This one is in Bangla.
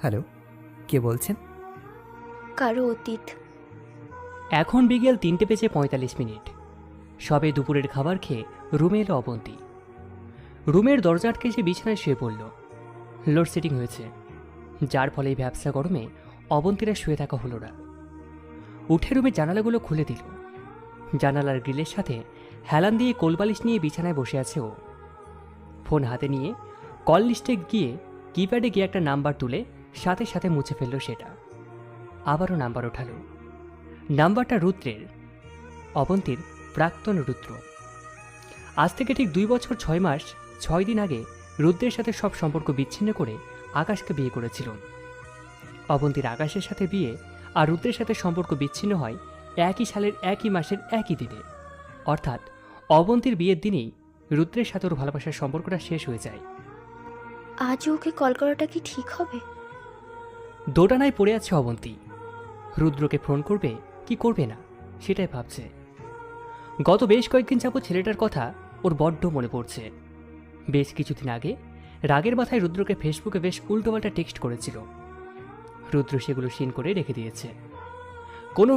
হ্যালো, কে বলছেন? কারো অতীত। এখন বিকেল 3:45। সবে দুপুরের খাবার খেয়ে রুমে এলো অবন্তী। রুমের দরজা আটকে সে বিছানায় শুয়ে পড়ল। লোডশেডিং হয়েছে, যার ফলে এই ব্যবসা গরমে অবন্তীরা শুয়ে থাকা হলো না। উঠে রুমের জানালাগুলো খুলে দিল। জানালার গ্রিলের সাথে হেলান দিয়ে কোলবালিশ নিয়ে বিছানায় বসে আছে ও। ফোন হাতে নিয়ে কল লিস্টে গিয়ে কিপ্যাডে গিয়ে একটা নাম্বার তুলে সাথে সাথে মুছে ফেলল সেটা। আবারও নাম্বার ওঠালো। নাম্বারটা রুদ্রের, অবন্তীর প্রাক্তন রুদ্র। আজ থেকে ঠিক 2 বছর 6 মাস 6 দিন আগে রুদ্রের সাথে সব সম্পর্ক বিচ্ছিন্ন করে আকাশকে বিয়ে করেছিল। অবন্তীর আকাশের সাথে বিয়ে আর রুদ্রের সাথে সম্পর্ক বিচ্ছিন্ন হয় একই সালের একই মাসের একই দিনে, অর্থাৎ অবন্তীর বিয়ের দিনেই রুদ্রের সাথে ওর ভালোবাসার সম্পর্কটা শেষ হয়ে যায়। আজ ওকে কল করাটা কি ঠিক হবে? দোটানায় পড়ে আছে অবন্তী। রুদ্রকে ফোন করবে কি করবে না সেটাই ভাবছে। গত বেশ কয়েকদিন যাবত ছেলেটার কথা ওর বড্ড মনে পড়ছে। বেশ কিছুদিন আগে রাগের মাথায় রুদ্রকে ফেসবুকে বেশ উল্টোপাল্টা টেক্সট করেছিল। রুদ্র সেগুলো সিন করে রেখে দিয়েছে। কোনো